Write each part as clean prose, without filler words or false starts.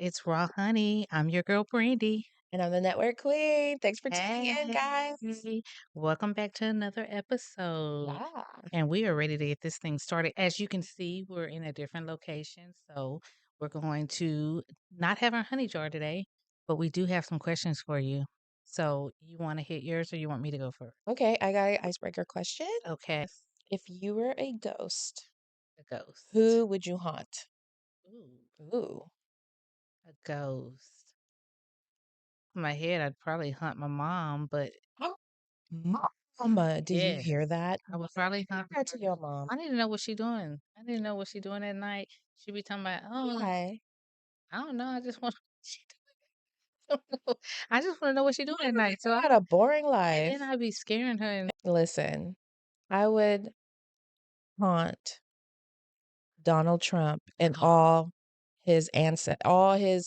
It's Raw Honey. I'm your girl, Brandy. And I'm the network queen. Thanks for tuning in, Hey, guys. welcome back to another episode. Yeah. And we are ready to get this thing started. As you can see, we're in a different location. So we're going to not have our honey jar today, but we do have some questions for you. So you want to hit yours or you want me to go first? Okay, I got an icebreaker question. Okay. If you were a ghost, A ghost. who would you haunt? Ooh, Ooh. a ghost. In my head, I'd probably hunt my mom, but Oh, Mama, do you yes, hear that? I would probably hunt That her. to your mom. I need to know what she doing. I need to know what she doing at night. She be talking about, oh, Why? I don't know. I just want she don't know. I just want to know what she doing at night. So You I had a boring and then life. I'd be scaring her and Listen, I would haunt Donald Trump and all his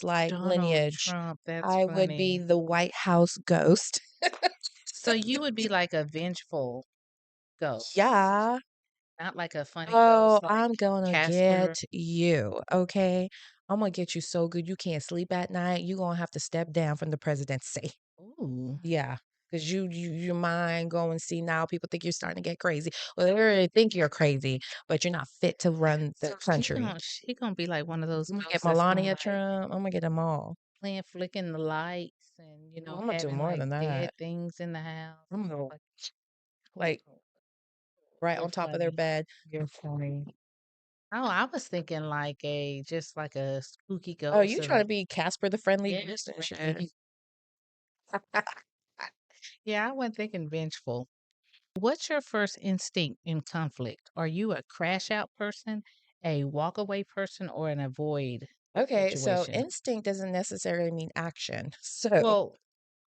like Donald lineage. Trump. That's I would be funny. the White House ghost. So you would be like a vengeful ghost, Yeah. not like a funny Oh, ghost like I'm gonna Casper. get you, okay? I'm gonna get you so good you can't sleep at night. You gonna have to step down from the presidency. Ooh. Yeah, because your mind going see now. People think you're starting to get crazy. Well, they already think you're crazy, but you're not fit to run the So country. she gonna be like one of those I'm gonna get ghosts that's gonna Melania like Trump. I'm gonna get them all. playing flicking the lights and Oh, I'm gonna do having more like than dead that. things in the house. I'm gonna Like like right you're on top of their funny. bed. You're funny. Oh, I was thinking like a just like a spooky Oh, ghost you or trying to like be Casper the Friendly yeah, Ghost and shit. friendly. Yeah, I wasn't thinking vengeful. What's your first instinct in conflict? Are you a crash out person, a walk away person, or an avoid Okay, so situation? instinct doesn't necessarily mean action. So, Well,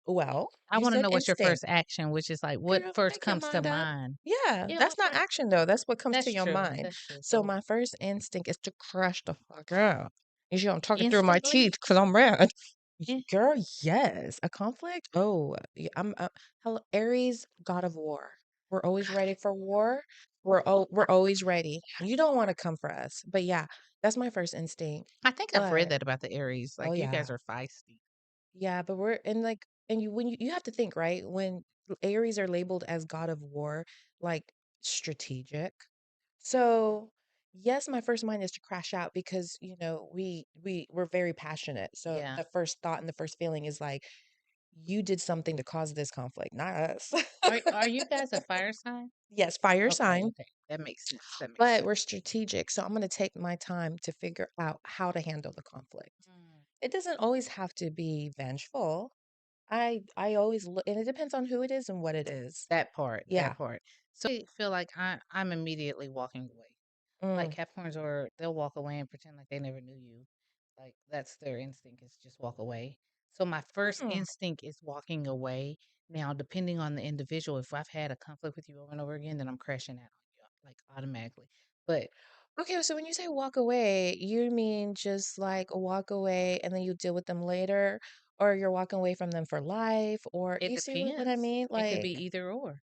well, I you want to said know what's your instinct. first action, which is like what Girl, first make your comes to mind up. mind. Yeah, Yeah, that's not okay. action though. That's what comes to That's your true. mind. That's true. So So my first instinct is to crush the fuck out. You see, I'm talking through my instantly? teeth because I'm mad. In- Girl, yes. A conflict? Oh, I'm hello, Aries, god of war. We're always ready for war. We're always ready. You don't want to come for us. But yeah, that's my first instinct. I think I've read But that about the Aries. oh Like you yeah. guys are feisty. Yeah, but we're and like and you when you have to think, right? When Aries are labeled as god of war, like strategic. So, yes, my first mind is to crash out because, we're very passionate. So Yeah. the first thought and the first feeling is like you did something to cause this conflict, not us. Are you guys a fire sign? Yes, fire Okay, sign, okay. That makes sense. That makes but sense. we're strategic. So I'm going to take my time to figure out how to handle the conflict. Mm. It doesn't always have to be vengeful. I always look, and it depends on who it is and what it is. That part, Yeah. that part. So I feel like I'm immediately walking away. Like Mm. Capricorns or they'll walk away and pretend like they never knew you. Like that's their instinct is just walk away. So my first Hmm. instinct is walking away. Now, depending on the individual, if I've had a conflict with you over and over again, then I'm crashing out on you like automatically. But Okay, so when you say walk away, you mean just like walk away and then you deal with them later, or you're walking away from them for life, or it you see what I depends. mean? It could be Like, either or.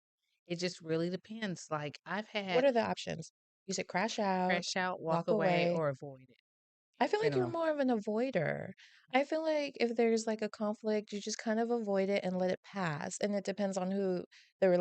It just really depends. Like I've what had are the options? You said crash out, crash out, walk walk away, away. or avoid it I in feel like you're general. more of an avoider. I feel like if there's like a conflict, you just kind of avoid it and let it pass. And it depends on on the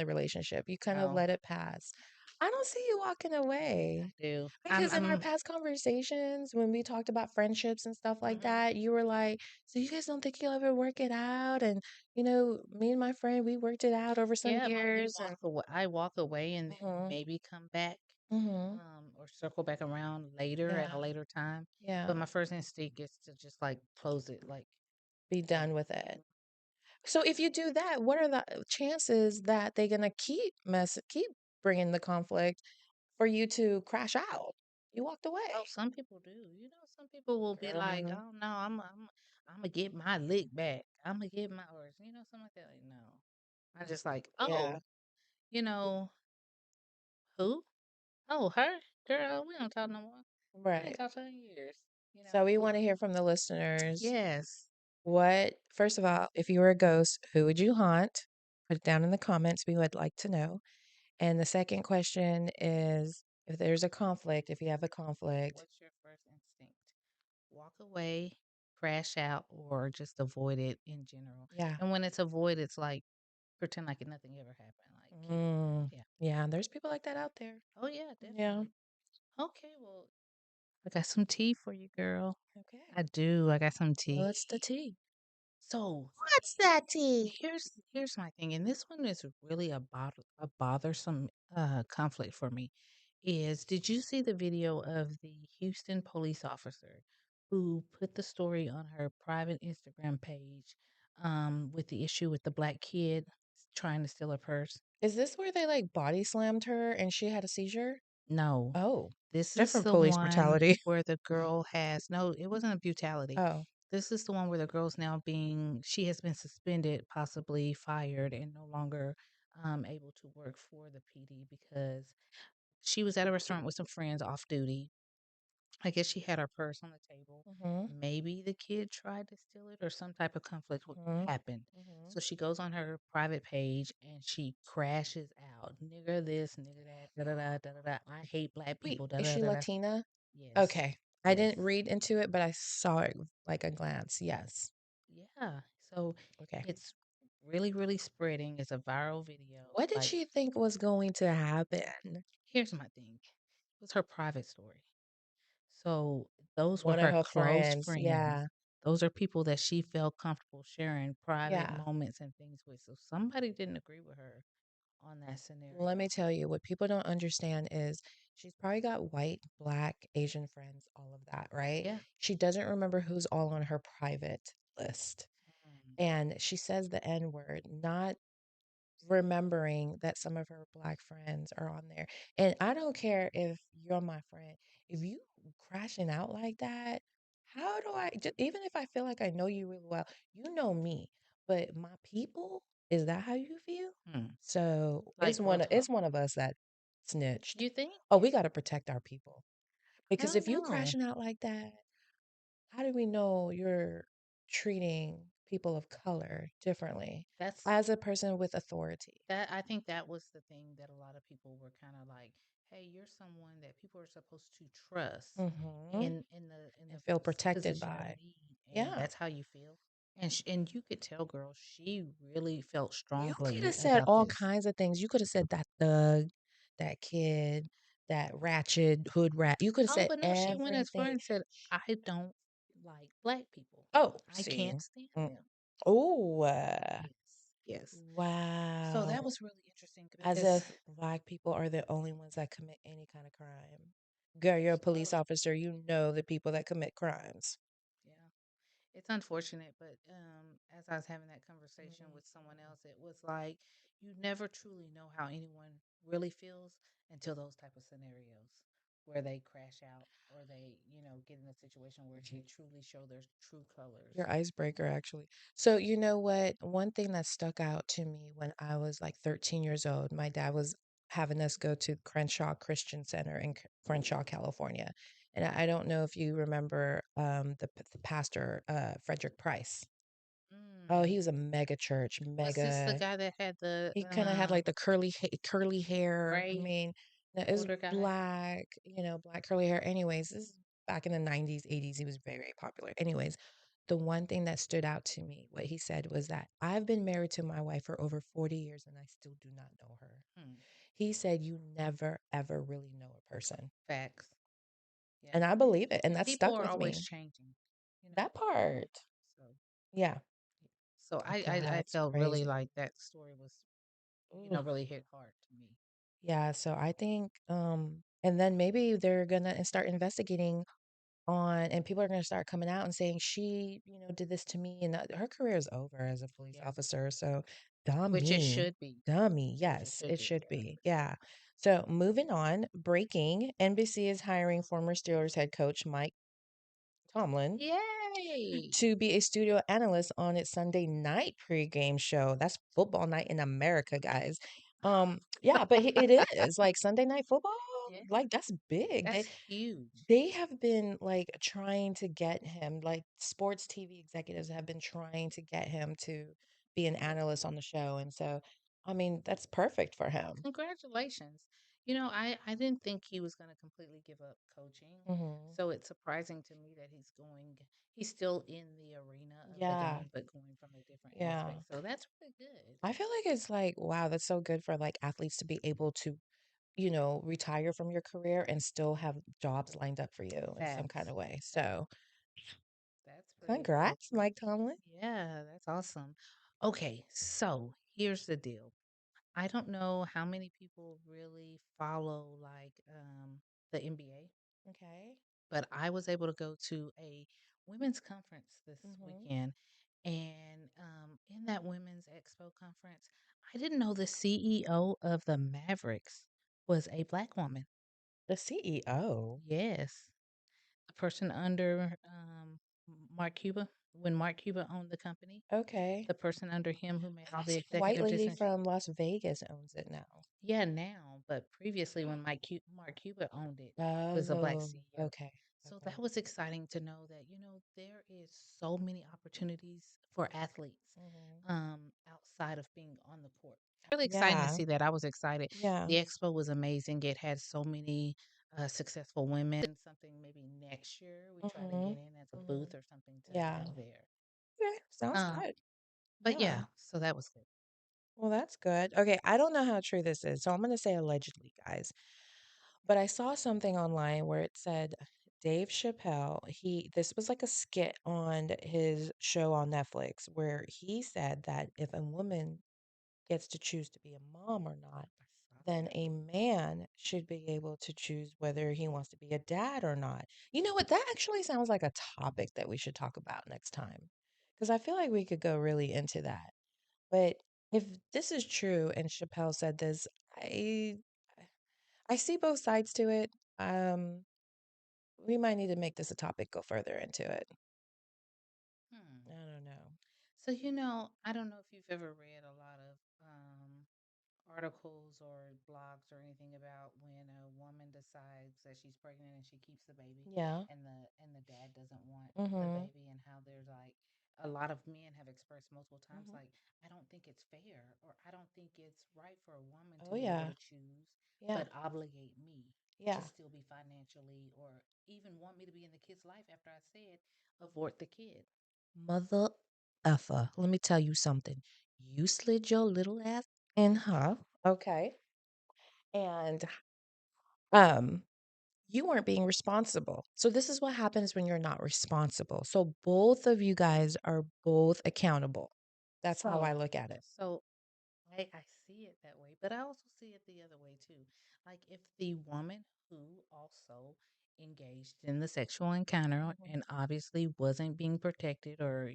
relationship. You kind of Oh, let it pass. I don't see you walking I away. do. Because in our I'm past conversations, when we talked about friendships and stuff like mhm. that, you were like, "So you guys don't think you'll ever work it out?" And me and my friend, we worked it out over some Yeah, but you years. And walk away. I walk away and then hmm maybe come back, hmm or circle back around later at a yeah, later time. But yeah, my first instinct is to just like close it, like be yeah. done with it. So if you do that, what are the chances that they're gonna keep bringing the conflict for you to crash out? You walked away. Oh, some people do. Some people will be like, Girl. "Oh no, I'm gonna get my lick back. I'm gonna get my," or something like that. Like no, I just like, Yeah, oh, you know who? Oh, her girl. We don't talk no more. I ain't right. talked to her in years. So we want to hear from the listeners. Yes. First of all, if you were a ghost, who would you haunt? Put it down in the comments. We would like to know. And the second question is if there's a conflict, if you have a conflict, What's your first instinct? walk away, crash out, or just avoid it in general. Yeah. And when it's avoid, it's like pretend like nothing ever happened. Like keep Mm. yeah. Yeah, there's people like that out there. Oh yeah, Yeah. definitely. Okay, well, I got some tea for you, girl. Okay. I do. I got some tea. What's the tea? So What's that tea? here's my thing, and this one is really a bothersome conflict for me. Is did you see the video of the Houston police officer who put the story on her private Instagram page with the issue with the black kid trying to steal her purse? Is this where they like body slammed her and she had a seizure? No, Oh, this is different the police one brutality. where the girl has no, it wasn't a brutality. Oh, This is the one where the girl's now being, she has been suspended, possibly fired, and no longer able to work for the PD because she was at a restaurant with some friends off duty. I guess she had her purse on the table. mm-hmm, Maybe the kid tried to steal it or some type of conflict mm-hmm, happened. mm-hmm. So she goes on her private page and she crashes out. Nigger this, nigger that, da da da da da da. I hate black Wait, people, da is da she da da. Latina? Yes. Okay. I Yes. didn't read into it, but I saw it like a glance. Yes. Yeah. So Okay. it's really, really spreading. It's a viral video. What did Like, she think was going to happen? here's my thing. It was her private story. So those were One of her her close friends. friends. Yeah. Those are people that she felt comfortable sharing private Yeah. moments and things with. So somebody didn't agree with her on that Let me scenario. tell you, what people don't understand is she's probably got white, black, Asian friends, all of that, right? Yeah. She doesn't remember who's all on her private list. Mm, And she says the N word, not remembering that some of her black friends are on there. And I don't care if you're my friend, if you crashing out like that, how do I just, even if I feel like I know you really well, you know me, but my people, is that how you feel? mm. So Like real talk. it's one of us that snitched. You think? Oh, we got to protect our people I because don't if you know. crashing out like that, how do we know you're treating people of color differently That's as a person with authority? that I think that was the thing that a lot of people were kind of like, "Hey, you're someone that people are supposed to trust Mhm. in And the feel protected position of by. need, and Yeah. that's how you feel." And you could tell, girl, she really felt You could have strongly said about all this. kinds of things. You could have said that thug, that kid, that ratchet hood rat. You could have Oh, said but no, she went as far everything. and said, "I don't like black people. Oh, I see. can't stand Mm. them." Oh, Yes, yes. So that wow. was really interesting As because if black people are the only ones that commit any kind of crime. Girl, you're a oh police officer. You know the people that commit crimes. yeah. It's unfortunate, but as I was having that conversation Mhm. with someone else, it was like you never truly know how anyone really feels until those type of scenarios where they crash out or they, get in a situation where they truly show their true colors. Your icebreaker, actually. So, you know what? One thing that stuck out to me when I was like 13 years old, my dad was having us go to Crenshaw Christian Center in Crenshaw, California. And I don't know if you remember the pastor, Frederick Price. Oh, Mm. he was a mega church, Was this the mega. guy that had the He kind of had like the curly hair. I gray mean, no, it was older guy? black, black curly hair. Anyways, this is back in the 90s, 80s. He was very, very popular. Anyways, the one thing that stood out to me, what he said was that I've been married to my wife for over 40 years and I still do not know her. Hmm. He said, you never, ever really know a person. Facts. Yeah. And I believe it. And And that people stuck are with always me. changing, you know. That part. So Yeah. so I That's felt really crazy. like that story was, Ooh. really hit hard to me. Yeah. So I think, and then maybe they're going to start investigating on, and people are going to start coming out and saying she, did this to me, and her career is over as a police Yeah. officer. So, Which it dummy, should be. dummy. Which it Yes, should it be. should Yeah, be. for sure. Yeah. So, moving on, breaking NBC is hiring former Steelers head coach Mike Tomlin Yay! to be a studio analyst on its Sunday night pregame show. That's football night in America, guys. Yeah, but it is like Sunday night football. Yeah, Like that's big. that's huge. They have been like trying to get him, like sports TV executives have been trying to get him to be an analyst on the show. And so, I mean, that's perfect for him. Congratulations. I didn't think he was gonna completely give up coaching, Mhm. so it's surprising to me that he's still in the arena of the Yeah. game, but going from a different Yeah. aspect, so that's really good. I feel like it's like, wow, that's so good for like athletes to be able to, retire from your career and still have jobs lined up for you in some kind Facts, of way. facts. So, That's pretty cool. congrats, Mike Tomlin. Yeah, that's awesome. Okay, so here's the deal. I don't know how many people really follow the NBA, Okay. but I was able to go to a women's conference this Mhm. weekend. And in that women's expo conference, I didn't know the CEO of the Mavericks was a black woman. The CEO. Yes. The person under Mark Cuba, when Mark Cuba owned the company, Okay. the person under him who made I all thought the some white executive lady decisions. from Las Vegas owns it now. Yeah, now, but previously when Mark Cuban owned it, it was a black Oh, CEO. okay. So Okay. that was exciting to know that, there is so many opportunities for athletes Mhm. outside of being on the court. Really exciting to Yeah. see that. I was excited. Yeah. The expo was amazing. It had so many successful women. And something maybe next year we try to get Mhm. in as a booth Mhm. or something to Yeah. have there. Okay. Sounds Uh, good. but Yeah. yeah, so that was good. Well, that's good. Okay, I don't know how true this is, so I'm going to say allegedly, guys. But I saw something online where it said Dave Chappelle, this was like a skit on his show on Netflix where he said that if a woman gets to choose to be a mom or not, I saw then that. a man should be able to choose whether he wants to be a dad or not. You know what? That actually sounds like a topic that we should talk about next time. Because I feel like we could go really into that. But if this is true and Chappelle said this, I I see both sides to it. Um, we might need to make this a topic, go further into it. Hmm. I don't know. So, I don't know if you've ever read a lot of articles or blogs or anything about when a woman decides that she's pregnant and she keeps the baby Yeah. and the dad doesn't want the Mhm. baby, and how there's like a lot of men have expressed multiple times Mhm. like, I don't think it's fair, or I don't think it's right for a woman to Oh be able yeah. to choose Yeah. but obligate me to Yeah. still be financially, or even want me to be in the kid's life after I said abort the kid. Mother effer, let me tell you something. You slid your little ass in her. Okay. And um you weren't being responsible. So this is what happens when you're not responsible. So both of you guys are both accountable. That's how I So, look at it. so I see it that way, but I also see it the other way too. Like if the woman who also engaged in the sexual encounter Mhm. and obviously wasn't being protected, or,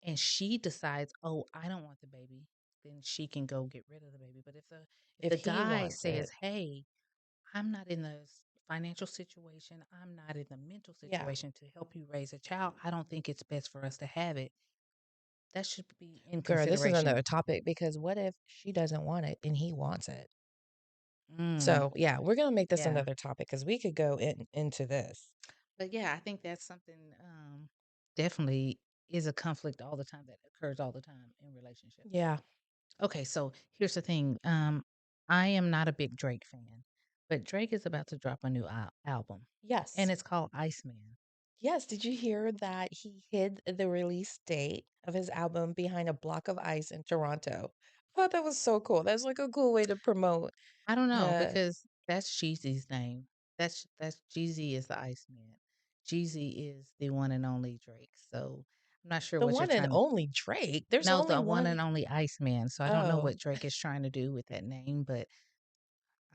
and she decides, "Oh, I don't want the baby," then she can go get rid of the baby. But if If the he guy wants says, it. "Hey, I'm not in the financial situation, I'm not in the mental Yeah. situation to help you raise a child. I don't think it's best for us to have it." That should be in Girl, this is consideration. another topic because what if she doesn't want it and he wants it? Mm, So, yeah, we're going to make this yeah. another topic because we could go into this. But yeah, I think that's something definitely is a conflict all the time, that occurs all the time in relationships. Yeah. Okay, so here's the thing. I am not a big Drake fan, but Drake is about to drop a new album, and Yes. it's called Iceman. Yes. Did you hear that he hid the release date of his album behind a block of ice in Toronto? I thought that was so cool. That's like a cool way to promote I don't know, the because that's Jeezy's name. That's Jeezy is the Iceman. Jeezy is the one and only Drake. So I'm not sure the what you're one and trying to. only Drake. There's No, only the one one. and only Iceman. So I don't know Oh. what Drake is trying to do with that name, but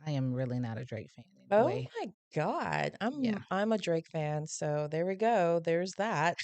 I am really not a Drake fan Oh anyway. my God. I'm Yeah. I'm a Drake fan, so there we go. There's that.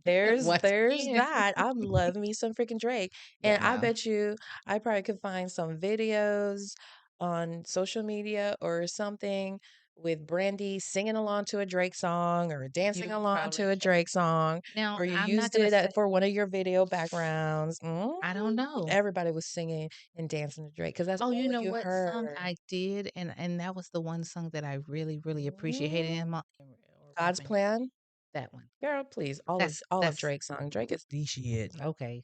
There's Once there's again. that. I love me some freaking Drake. Yeah, And I no. bet you I probably could find some videos on social media or something with Brandy singing along to a Drake song or dancing You along probably to a can. Drake song, Now, or you I'm not used gonna it say for one of your video backgrounds. I don't know. Everybody was singing and dancing to Drake because that's Oh, you all know you what song heard. I did? And that was the one song that I really, really appreciated Mm, him or God's rapping. plan. That one. Girl, please. All of That's all of that's Drake's song. Drake is the shit. okay.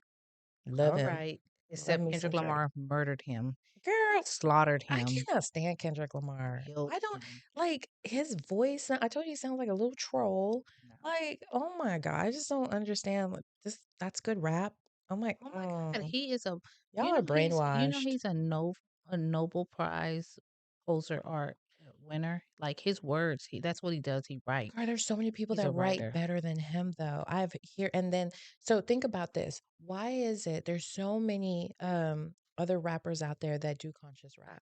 Love All him. right. Love except me some Kendrick Drake. Lamar murdered him, Girl, slaughtered I him, cannot stand Kendrick Lamar. killed I don't him. like his voice. I told you he sounds like a little troll. No. Like, oh my God, I just don't understand. Like, this that's good rap. I'm like, Oh my God, he is a y'all are brainwashed. he's a Nobel Prize poser art winner. Like his words, that's what he does. He writes. God, there's so many people He's a that write writer. better than him, though. I've here and then. So think about this. Why is it there's so many other rappers out there that do conscious rap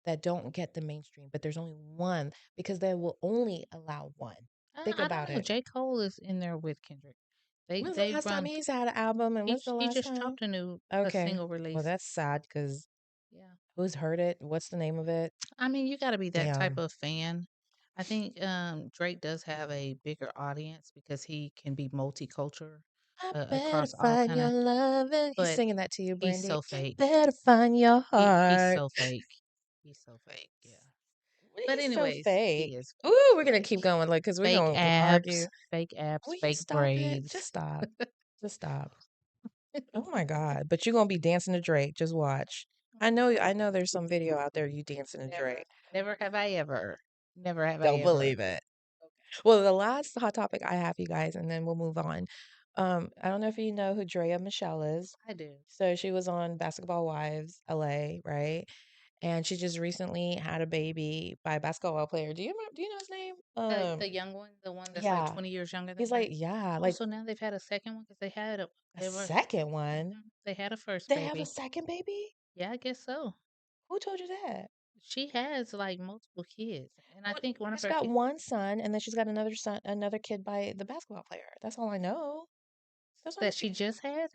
that don't get the mainstream, but there's only one because they will only allow one. Think I don't about know. it. J. Cole is in there with Kendrick. When's the They last time run. he's had an album, and when's the He last just time? dropped a Okay, single well release. that's sad because Yeah. who's heard it? What's the name of it? I mean, you got to be that type Damn. of fan. I think Drake does have a bigger audience because he can be multicultural I better across all find kind your of. loving. He's But singing that to you, he's Brandy. so fake. Better find your He's heart. so fake. He's so fake. Yeah. But He's so anyways, fake. he is Ooh, we're gonna keep fake. going, like, cause we're gonna argue. Fake abs, Will you fake stop it? braids. Just stop. Just stop. Oh my God. But you're gonna be dancing to Drake. Just watch. I know there's some video out there you dancing to Never, Drake. never have I ever. Never have I Don't ever. believe it. Well, the last hot topic I have, you guys, and then we'll move on. I don't know if you know who Drea Michelle is. I do. So she was on Basketball Wives LA, right? And she just recently had a baby by a basketball player. Do you know his name? The young one, the one that's like Yeah. 20 years younger than He's her. like, yeah, Oh, like so now they've had a second one because a they were, second one. they had a first They have a baby. second baby? Yeah, I guess so. Who told you that? She has like multiple kids, and I Well, think one of she's her got kids one son, and then she's got another son, another kid by the basketball player. That's all I know. That's what I'm that saying. she just had.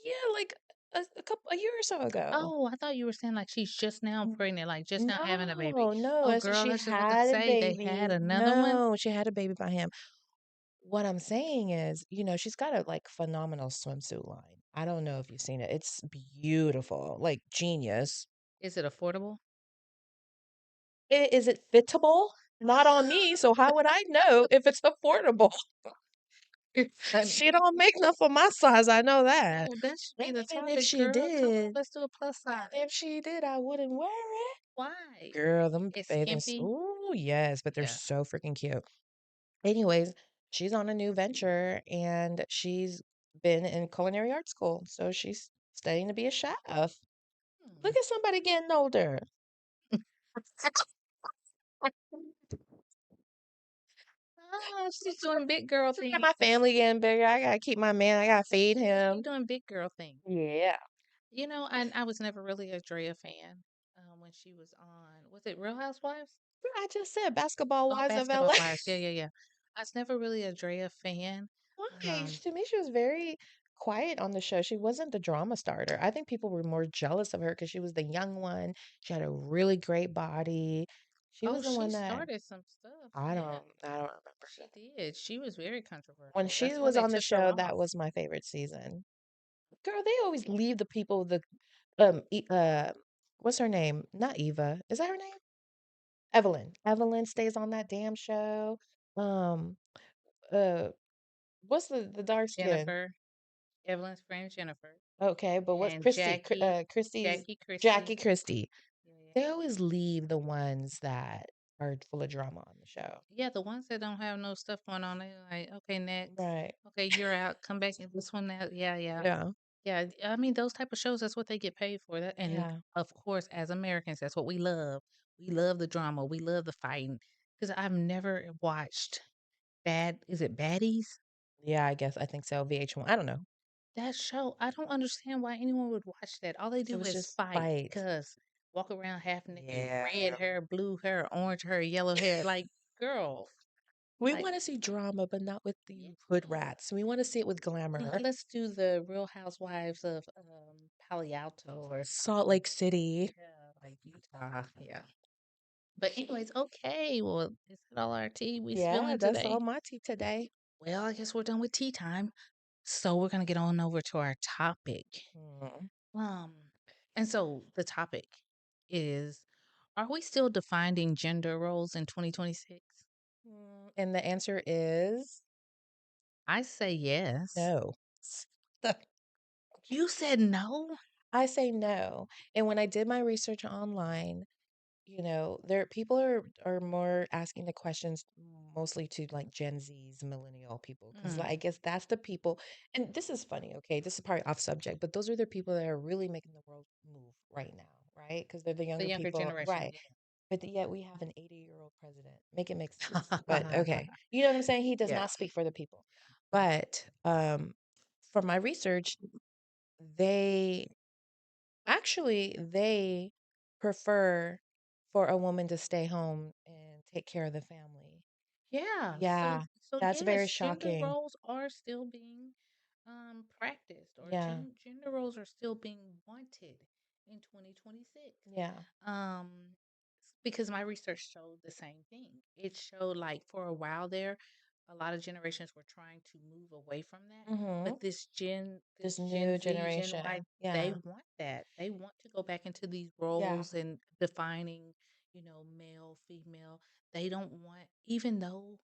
Yeah, like a year or so ago. Oh, I thought you were saying like she's just now N- pregnant, like just now having a baby. No, no. Oh, I said girl, she that's just about to had a say they had baby. another one. No, she had a baby by him. What I'm saying is, she's got a like phenomenal swimsuit line. I don't know if you've seen it. It's beautiful, like genius. Is it affordable? Is it fittable? Not on me, so how would I know if it's affordable? You're funny. She don't make enough for my size, I know that. No, that should be And the even if topic, she girl. Come on, did, let's do a plus size. if she did, I wouldn't wear it. Why? Girl, them It's bathing skimpy. ooh, yes, but they're Yeah. so freaking cute. Anyways, she's on a new venture and she's been in culinary art school, so she's studying to be a chef. Hmm. Look at somebody getting older. Oh, she's doing big girl Just got things. my family getting bigger. I gotta keep my man. I gotta feed She's him. doing big girl things. Yeah. You know, I was never really a Drea fan when she was on. Was it Real Housewives? I just said basketball Oh, wives of Basketball LA. Wives. Yeah, yeah, yeah. I was never really a Drea fan. Why? Um, To me, she was very quiet on the show. She wasn't the drama starter. I think people were more jealous of her because she was the young one. She had a really great body. She oh, was the she one that started some stuff. I Yeah, don't I don't remember. she did. She was very When controversial. she That's why was they on the took her show, that off. was my favorite season. Girl, they always leave the people what's her name? Not Eva. Is that her name? Evelyn. Evelyn stays on that damn show. Um, uh, what's the dark skin? Jennifer, Evelyn's friend Jennifer, Okay, but what's and Christy? Christy's Christie. Jackie Christie. Yeah, yeah. They always leave the ones that are full of drama on the show. Yeah, the ones that don't have no stuff going on, they like, okay, next. Right. Okay, you're out. Come back in this one now. Yeah, yeah. Yeah. Yeah, I mean those type of shows. That's what they get paid for. That, and Yeah. of course, as Americans, that's what we love. We love the drama. We love the fighting. Because I've never watched Bad. Is it Baddies? Yeah, I think so. VH1. I don't know. That show. I don't understand why anyone would watch that. All they It do was is just fight, fight. cuss, walk around half naked, Yeah. red hair, blue hair, orange hair, yellow hair. Like, girl, We like, want to see drama, but not with yeah. the hood rats. We want to see it with glamour. Let's do the Real Housewives of Palo Alto or Salt something. Lake City. Yeah, like Utah. Yeah. But anyways, okay. Well, is that all our tea we Yeah, spilling that's today? all my tea today. Well, I guess we're done with tea time. So we're gonna get on over to our topic. Hmm. Um, and so the topic is: are we still defining gender roles in 2026? And the answer is I say yes. no. You said no? I say no. And when I did my research online, there people are more asking the questions mostly to like Gen Z's, millennial people, because like, Mm. I guess that's the people. And this is funny, okay? This is probably off subject, but those are the people that are really making the world move right now, right? Because they're the The younger younger people, generation, right? But yet we have an 80-year-old president. Make it make sense. But yeah. okay, you know what I'm saying? He does Yeah. not speak for the people. But from my research, they they prefer for a woman to stay home and take care of the family. Yeah. Yeah, So that's very yes, gender shocking. roles are still being practiced, or Yeah, gender roles are still being wanted in 2026. yeah. Um because my research showed the same thing. It showed like for a while there, a lot of generations were trying to move away from that. Mm-hmm. But This this Gen new Z, Gen Y, generation. they Yeah, want that. They want to go back into these yeah. roles and defining, male, female. They don't want, even though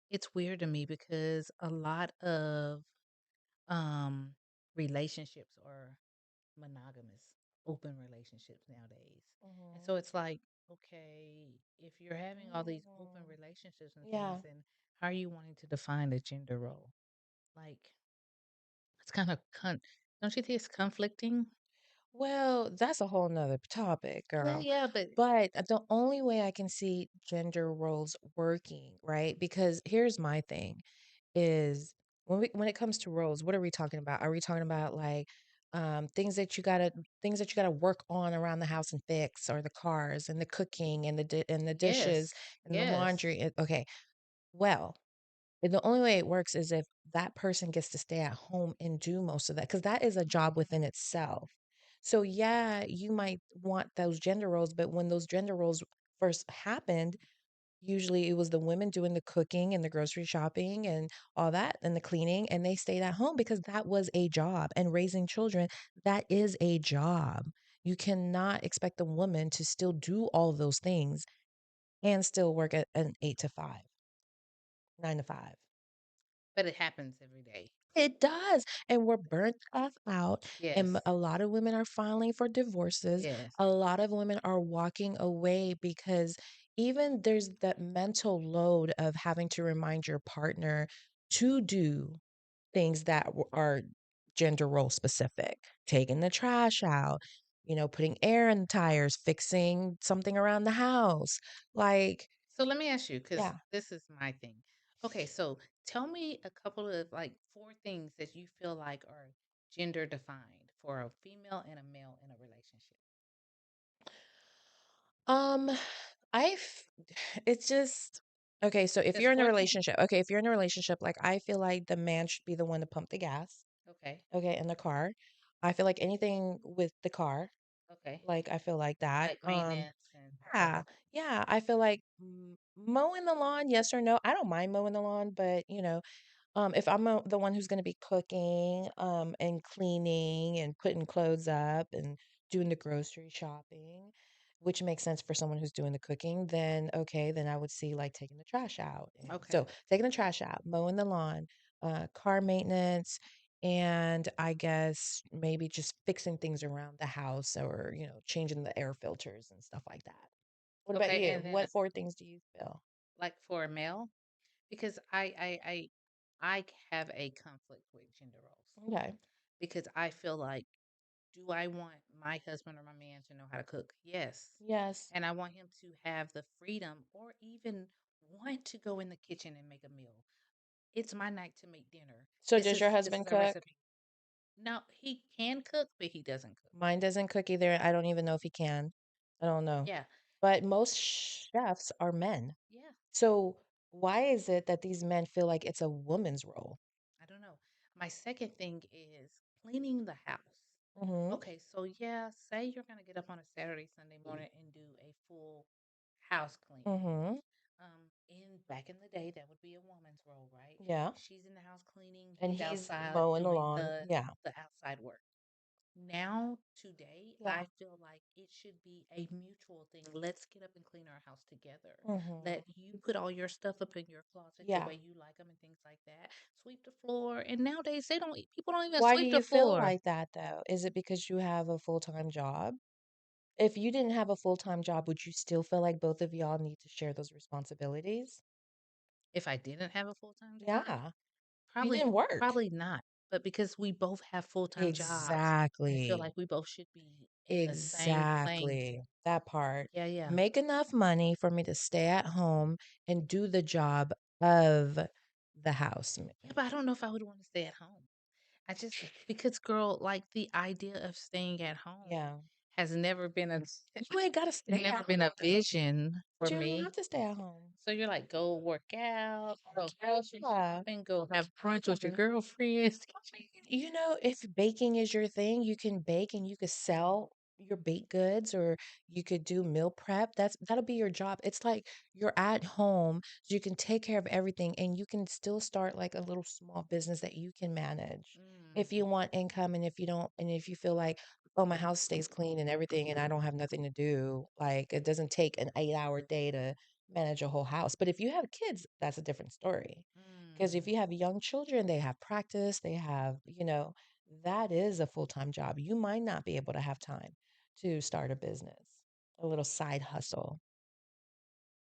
it's weird to me because a lot of um relationships are monogamous, open relationships nowadays. And Mm-hmm. so it's like, okay, if you're having all these open Mm-hmm. relationships and things, Yeah. then how are you wanting to define a gender role? Like, it's kind of don't you think it's conflicting? Well, that's a whole nother topic, Well, girl. yeah, but But the only way I can see gender roles working, right? Because here's my thing is when it comes to roles, what are we talking about? Are we talking about like things that you gotta work on around the house and fix, or the cars and the cooking and the dishes yes, and the yes. laundry? Okay, well, the only way it works is if that person gets to stay at home and do most of that, because that is a job within itself. So yeah, you might want those gender roles, but when those gender roles first happened, usually it was the women doing the cooking and the grocery shopping and all that and the cleaning, and they stayed at home because that was a job. And raising children, that is a job. You cannot expect a woman to still do all of those things and still work at an 8 to 5, 9 to 5. But it happens every day. It does. And we're burnt out. And Yes, a lot of women are filing for divorces. yes. A lot of women are walking away because even there's that mental load of having to remind your partner to do things that are gender role specific, taking the trash out, putting air in the tires, fixing something around the house. Like, So let me ask you, because yeah. this is my thing. Okay, so tell me a couple of like four things that you feel like are gender defined for a female and a male in a relationship. Um, I've it's just okay, so if There's you're in a four things. relationship, okay, if you're in a relationship, like I feel like the man should be the one to pump the gas, Okay, okay, in the car. I feel like anything with the car, okay. like I feel like that. Like maintenance and Yeah, okay, yeah, I feel like mowing the lawn, yes or no. I don't mind mowing the lawn, but if I'm the one who's going to be cooking, and cleaning and putting clothes up and doing the grocery shopping, which makes sense for someone who's doing the cooking, then okay, then I would see like taking the trash out. And okay, so taking the trash out, mowing the lawn, car maintenance, and I guess maybe just fixing things around the house, or, changing the air filters and stuff like that. What about okay. you? And then What four things do you feel? like for a male, because I have a conflict with gender roles Okay. because I feel like, do I want my husband or my man to know how to cook? Yes. Yes. And I want him to have the freedom or even want to go in the kitchen and make a meal. It's my night to make dinner. So This does is your this is husband our cook? recipe. No, he can cook, but he doesn't cook. Mine doesn't cook either. I don't even know if he can. I don't know. Yeah. But most chefs are men. Yeah. So why is it that these men feel like it's a woman's role? I don't know. My second thing is cleaning the house. Mm-hmm. Okay, so yeah, say you're gonna get up on a Saturday, Sunday morning and do a full house clean. Mm-hmm. In back in the day, that would be a woman's role, right? Yeah. She's in the house cleaning, And he's he's outside mowing the doing lawn. Yeah. the outside work. Now, today, Yeah. I feel like it should be a mutual thing. Let's get up and clean our house together. Mhm. Let you put all your stuff up in your closet the Yeah. way you like them and things like that. Sweep the floor. And nowadays, they don't. People don't even Why do sweep the you feel floor. like that though? Is it because you have a full-time job? If you didn't have a full-time job, would you still feel like both of y'all need to share those responsibilities? If I didn't have a full time job, Yeah. You probably, didn't work. probably not. But because we both have full time jobs, I feel Exactly. like we both should be in the same playing Exactly. field. That part. Yeah, yeah. Make enough money for me to stay at home and do the job of the house. Yeah, but I don't know if I would want to stay at home. I just because girl, like the idea of staying at home Yeah. has never been a You ain't gotta stay never at been a home. vision But for you don't me. have to stay at home. So you're like, go work out, go grocery Yeah. shopping, go have brunch with your girlfriends. You know, if baking is your thing, you can bake and you could sell your baked goods or you could do meal prep. That'll be your job. It's like you're at home, so you can take care of everything and you can still start like a little small business that you can manage. Mm, If you want income and if you don't and if you feel like, oh, my house stays clean and everything and I don't have nothing to do, like it doesn't take an 8-hour day to manage a whole house. But if you have kids, that's a different story. Because if mm, you have young children, they have practice, they have, that is a full-time job. You might not be able to have time to start a business, a little side hustle,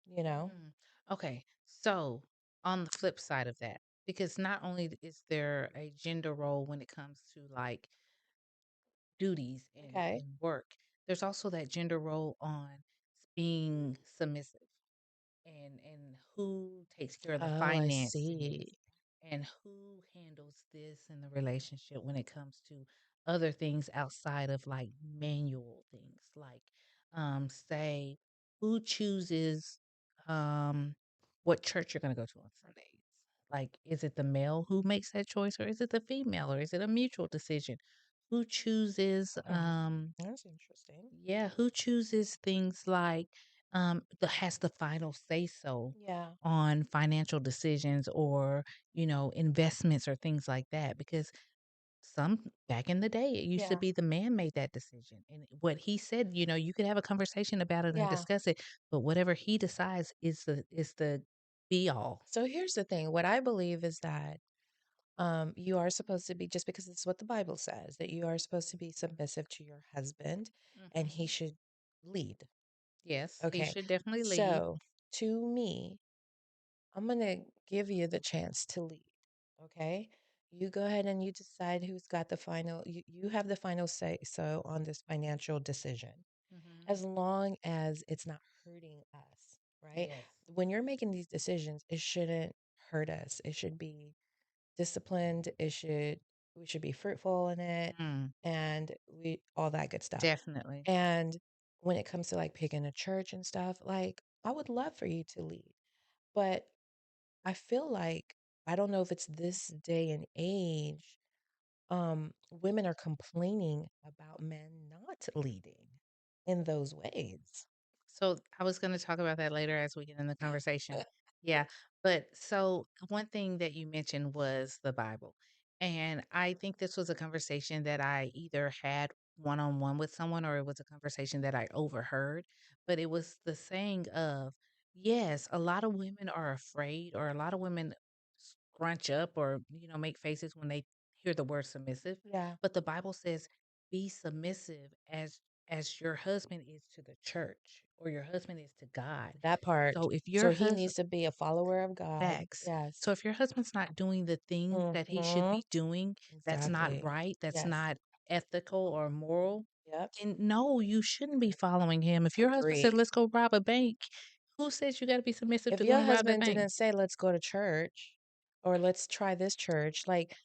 you know? mm. Okay, so on the flip side of that, because not only is there a gender role when it comes to like duties Okay. and work, there's also that gender role on being submissive and who takes care of the Oh, I finances see. and who handles this in the relationship when it comes to other things outside of like manual things like say who chooses um what church you're going to go to on Sundays. Like, is it the male who makes that choice or is it the female or is it a mutual decision? Who chooses That's interesting. yeah, who chooses things like the has the final say so Yeah. on financial decisions or, investments or things like that? Because some back in the day it used to Yeah. be the man made that decision. And what he said, you could have a conversation about it and Yeah. discuss it, but whatever he decides is the be all. So here's the thing. What I believe is that you are supposed to be, just because it's what the Bible says, that you are supposed to be submissive to your husband and he Hmm. should lead. Yes, he Okay. should definitely lead. So to me, I'm going to give you the chance to lead. Okay. You go ahead and you decide who's got the final, you have the final say so on this financial decision, Hmm. as long as it's not hurting us, right? Yes. When you're making these decisions, it shouldn't hurt us. It should be disciplined. We should be fruitful in it Mm, and all that good stuff. definitely. And when it comes to like picking a church and stuff, like I would love for you to lead. But I feel like I don't know if it's this day and age, women are complaining about men not leading in those ways. So I was going to talk about that later as we get in the conversation. Yeah. But so one thing that you mentioned was the Bible. And I think this was a conversation that I either had one on one with someone or it was a conversation that I overheard. But it was the saying of, yes, a lot of women are afraid or a lot of women scrunch up or, make faces when they hear the word submissive. Yeah, But the Bible says, be submissive as your husband is to the church or your husband is to God. that part. So if your So he husband needs to be a follower of God. facts. So Yes. if your husband's not doing the things that he should Mm-hmm. be doing, that's not Exactly. right, that's Yes. not ethical or moral, Yep. then no, you shouldn't be following him. If your husband said, Agree. "Let's go rob a bank," who says you got to be submissive If to go your and rob that husband bank? didn't say, let's go to church or let's try this church, like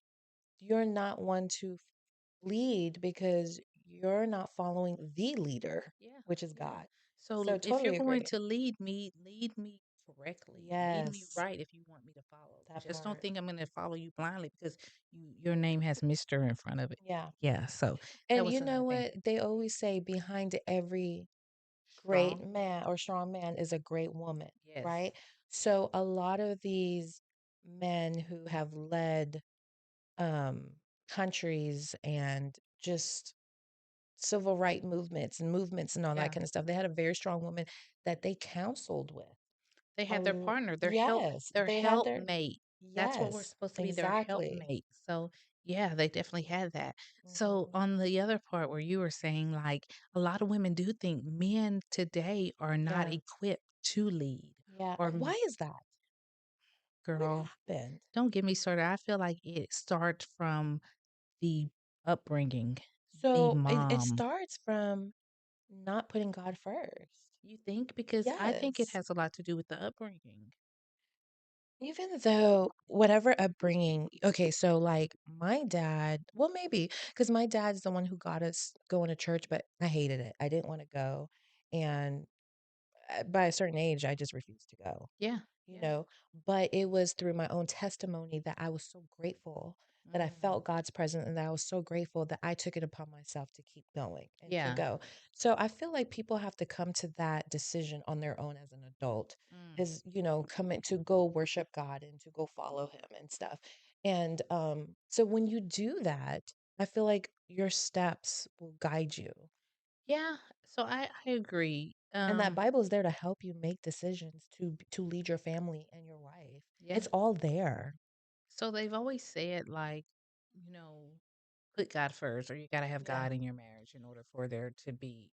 you're not one to lead because you're not following the leader, Yeah, which is yeah. God. So So if you're totally going agree. to lead me correctly. Lead me Yes, right if you want me to follow. that Just don't part. think I'm going to follow you blindly because your name has Mister in front of it. Yeah. Yeah. So that And was you know another thing. what? They always say behind every great Strong. man or strong man is a great woman, Yes. right? So a lot of these men who have led um countries and just civil right movements and all that Yeah. kind of stuff. They had a very strong woman that they counseled with. They had their partner, Yes, their they had their helpmate. That's what we're yes, supposed to be, their exactly. helpmate. So, yeah, they definitely had that. So, Mhm. on the other part where you were saying, like, a lot of women do think men today are not Yeah, equipped to lead yeah. or Why is that? What girl, happened? don't get me started. I feel like it starts from the upbringing, the So it mom. starts from not putting God first. You think? Because I think it Yes. has a lot to do with the upbringing. Even though whatever upbringing, okay, so like my dad, well, maybe because my dad's the one who got us going to church, but I hated it. I didn't want to go. And by a certain age, I just refused to go. Yeah. you Yeah. know, but it was through my own testimony that I was so grateful that I Mm. felt God's presence and that I was so grateful that I took it upon myself to keep going and to Yeah. go. So I feel like people have to come to that decision on their own as an adult Mm. is, coming to go worship God and to go follow him and stuff. And so when you do that, I feel like your steps will guide you. Yeah. So I agree. And that Bible is there to help you make decisions to lead your family and your life. Yeah. It's all there. So they've always said, like, you know, put God first, or you got to have Yeah. God in your marriage in order for there to be,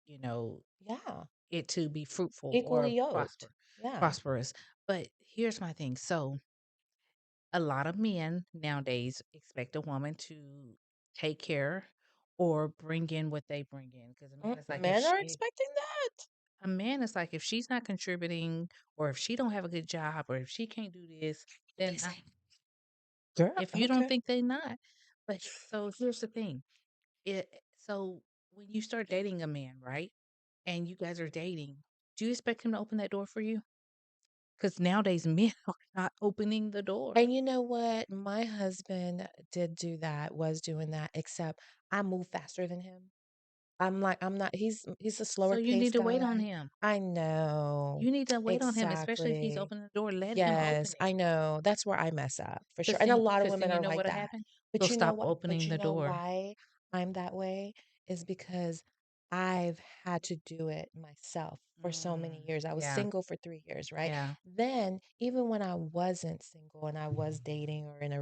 Yeah. it to be fruitful Equally or yoked. Yeah. prosperous. But here's my thing. So a lot of men nowadays expect a woman to take care or bring in what they bring in. Because a man is like, Men are expecting that. if she's not contributing, or if she don't have a good job, or if she can't do this, What they then say? Girl, if you don't okay. think they not. But so here's the thing. It so when you start dating a man, right? And you guys are dating, do you expect him to open that door for you? Because nowadays men are not opening the door. And you know what? My husband did do that, was doing that, except I move faster than him. I'm not he's a So slower you need paced to wait guy. on him. I know. You need to wait on him, especially if he's Exactly. opening the door. Let him open Yes, it. I know. That's where I mess up for sure. And a lot of Because then women you are know like what'll that. happen. He'll But you know stop what? But opening you the know door. why I'm that way is because I've had to do it myself for so many Mm, years. I was yeah, single for 3 years, right? yeah, Then, even when I wasn't single and I was dating or in a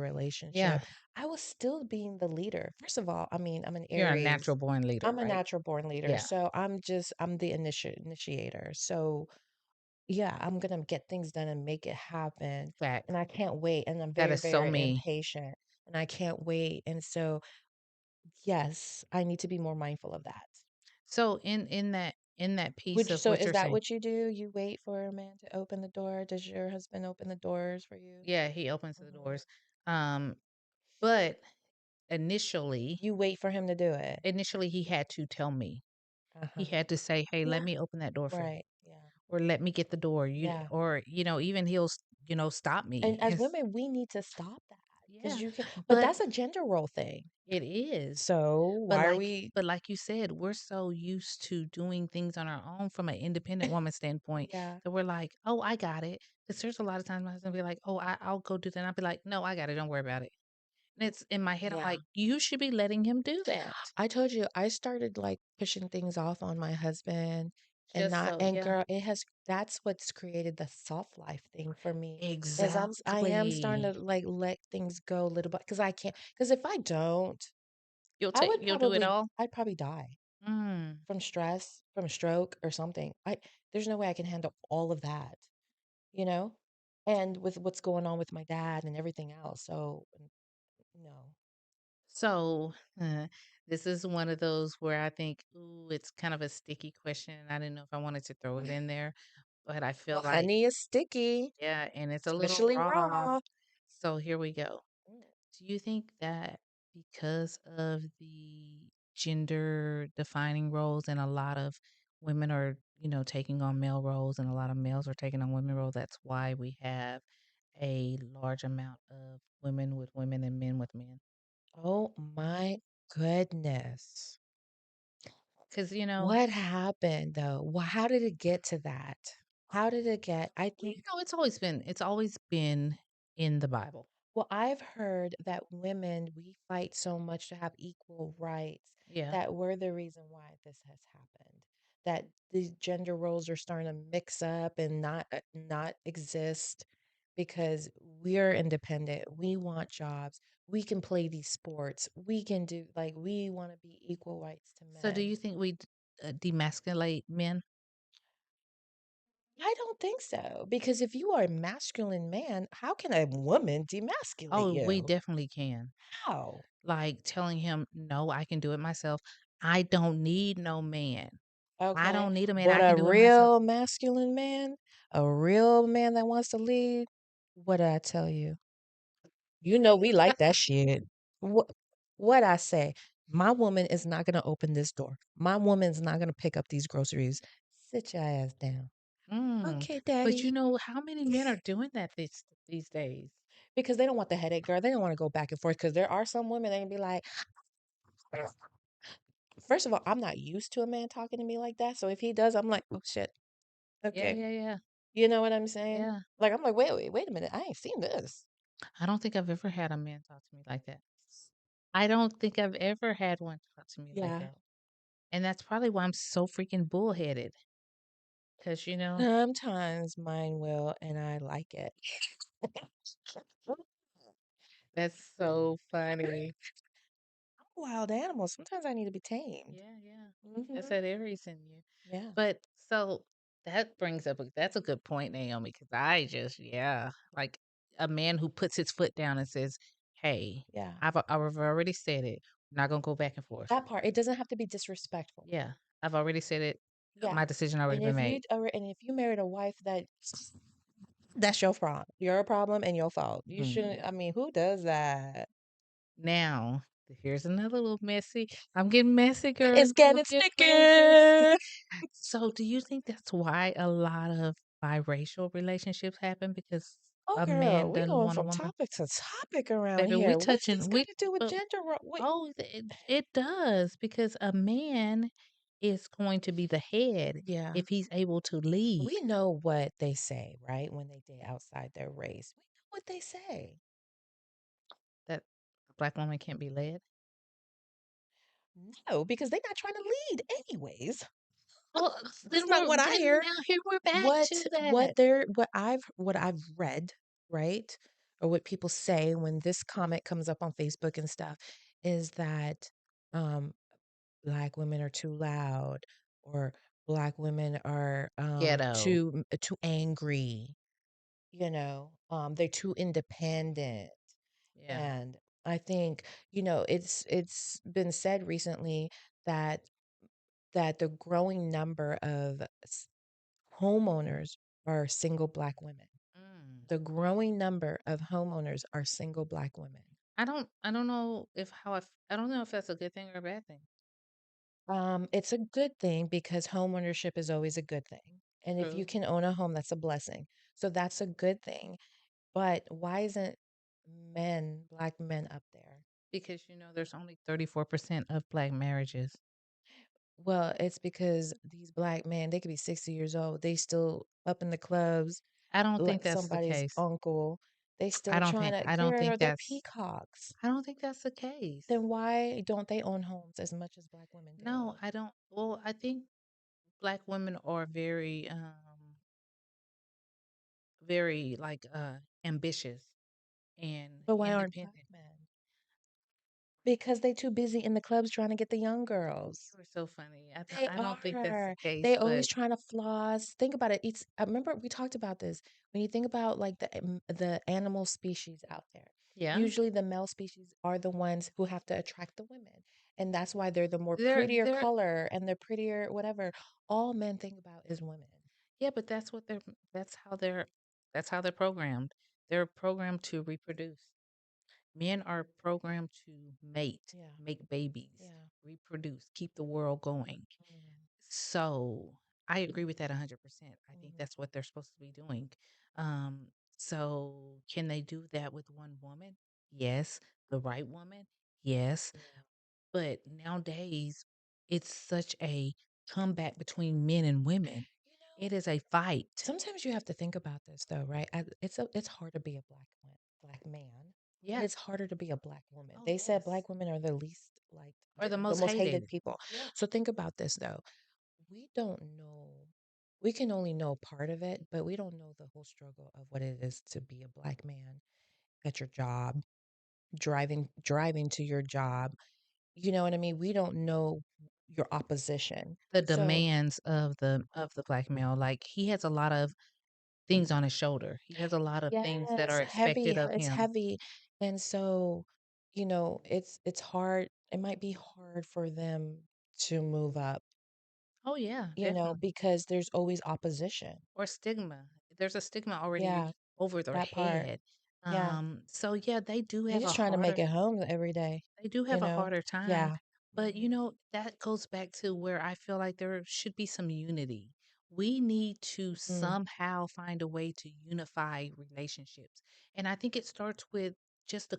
yeah. relationship, I was still being the leader. First of all, I mean, I'm an You're a natural Aries. born leader, I'm a right? natural born leader. Yeah, So I'm the initiator. So yeah, I'm gonna get things done and make it happen, fact. and I can't wait, and I'm That very, is so very me. impatient, and I can't wait, and so, yes, I need to be more mindful of that. So in that piece Would you of so what is you're that saying, what you do? You wait for a man to open the door? Does your husband open the doors for you? yeah, he opens the Mhm. doors. Um, but initially, You wait for him to do it? initially he had to tell me. He Uh-huh. had to say, "Hey, let Yeah, me open that door for you," right, yeah, or "Let me get the door." yeah, Even he'll stop and me. as women, we need to stop that because Yeah, you can but but that's a gender role thing. it is. So, But why are like we but like you said, we're so used to doing things on our own from an independent woman standpoint Yeah, that we're like, "Oh, I got it." Because there's a lot of times my husband be like, "Oh, I'll go do that." And I'll be like, "No, I got it. Don't worry about it." And it's in my head. I'm yeah. like, "You should be letting him do that." I told you I started like pushing things off on my husband and Just not so, and yeah, girl, that's what's created the soft life thing for me. Is I am starting to exactly. like let things go a little bit because I can't because if I don't, You'll do it all. I'd probably die Mm. from stress, from a stroke or something. There's no way I can handle all of that, you know? And with what's going on with my dad and everything else. So no. So, this is one of those where I think, ooh, it's kind of a sticky question. And I didn't know if I wanted to throw it in there, but I feel Well, like, honey is sticky, yeah, and it's a little especially raw. raw. So here we go. Mm. Do you think that because of the gender defining roles and a lot of women are, taking on male roles and a lot of males are taking on women roles, that's why we have a large amount of women with women and men with men? Oh my goodness. Because, What happened though? How did it get to that? How did it get? I well, think it's always been in the Bible. Well, I've heard that women, we fight so much to have equal rights Yeah. that we're the reason why this has happened. That these gender roles are starting to mix up and not exist because we're independent. We want jobs. We can play these sports. We can do like we want to be equal rights to So do men. you think we demasculate men? I don't think so because if you are a masculine man, how can a woman demasculate Oh, we you? definitely can. How? Like telling him, "No, I can do it myself. I don't need no man. I Okay. don't need a man. But I can a do it myself." real masculine man, a real man that wants to lead, what did I tell you? You know we like that shit. What what I say? My woman is not gonna open this door. My woman's not gonna pick up these groceries. Sit your ass down. Mm. Okay, But daddy. you know how many men are doing that these days? Because they don't want the headache, girl. They don't want to go back and forth. Because there are some women that can be like, first of all, I'm not used to a man talking to me like that. So if he does, I'm like, oh shit. Yeah, Okay. yeah, yeah, You know what I'm saying? yeah. Like I'm like, wait a minute. I ain't seen this. I don't think I've ever had a man talk to me like that. I don't think I've ever had one talk to me like Yeah. that. And that's probably why I'm so freaking bullheaded. Cause you know, Sometimes mine will, and I like it. that's so funny. I'm a wild animal. Sometimes I need to be tamed. Yeah, yeah. That's Hmm. that Aries in you. Yeah. But so that brings up that's a good point, Naomi, because I just yeah, like a man who puts his foot down and says, "Hey, Yeah. I've already said it. We're not gonna go back and forth." That part. It doesn't have to be disrespectful. Yeah, I've already said it. Yeah. My decision already been made. And if you married a wife that's your problem. Your problem and your fault. You Mm. shouldn't. I mean, who does that? Now, here's another little messy. I'm getting messy, girl. It's We'll getting get real messy. sticky. So, do you think that's why a lot of biracial relationships happen because Oh, a girl, man we doesn't going want a from woman? topic to topic around Baby, we here. What's this touching got we to do with uh, gender? oh, it does because a man is going to be the head Yeah. if he's able to lead. We know what they say, right? When they date outside their race. We know what they say. That a black woman can't be led. No, because they're not trying to lead anyways. Well, That's not what I hear. now here we're back to that. What I've read, right? Or what people say when this comment comes up on Facebook and stuff is that um black women are too loud or black women are Ghetto. too angry, they're too independent. Yeah. And I think, it's been said recently that the growing number of homeowners are single black women. Mm. The growing number of homeowners are single black women. I don't know if I don't know if that's a good thing or a bad thing. It's a good thing because homeownership is always a good thing. And if you True. can own a home, that's a blessing. So that's a good thing. But why isn't black men up there? Because you know there's only 34% of black marriages. Well, it's because these black men, they could be 60 years old. They still up in the clubs I don't think like that's the somebody's case. uncle. They still trying to, I don't girl, think they're that's peacocks. I don't think that's the case. Then why don't they own homes as much as black women do? No, I don't. Well, I think black women are very like ambitious and But why aren't black independent. men? Because they too busy in the clubs trying to get the young girls. You were so funny. They I don't think that's the are. case, They always but trying to floss. Think about it. It's I remember we talked about this. When you think about like the animal species out there, yeah, usually the male species are the ones who have to attract the women. And that's why they're the more prettier they're color and the prettier whatever. All men think about is women. yeah, but that's how they're that's how they're programmed. They're programmed to reproduce. Men are programmed to mate, Yeah. make babies, Yeah. reproduce, keep the world going. Mm, So I agree with that 100%. I think mhm. that's what they're supposed to be doing. Um, so can they do that with one woman? Yes. The right woman? Yes. Yeah. But nowadays, it's such a comeback between men and women. You It know, is a fight. sometimes you have to think about this though, right? It's hard to be a black man. but Yeah. it's harder to be a Black woman. Oh, They said yes. Black women are the least liked, Or the the most most hated hated. people. Yeah. So think about this though. We don't know. We can only know part of it, but we don't know the whole struggle of what it is to be a Black man at your job, driving to your job. You know what I mean? We don't know your opposition. The So, demands of the black male, like, he has a lot of things on his shoulder. He has a lot of things that yes, are expected of it's him. heavy. And so, it's hard. It might be hard for them to move up, Oh, yeah, definitely. because there's always opposition. Or stigma. There's a stigma already Yeah, over their that part. head. Yeah. So yeah, They're just trying to make it home every day, they do you have a know? harder time, Yeah. but, Mhm. that goes back to where I feel like there should be some unity. We need to Mm. somehow find a way to unify relationships, and I think it starts with just the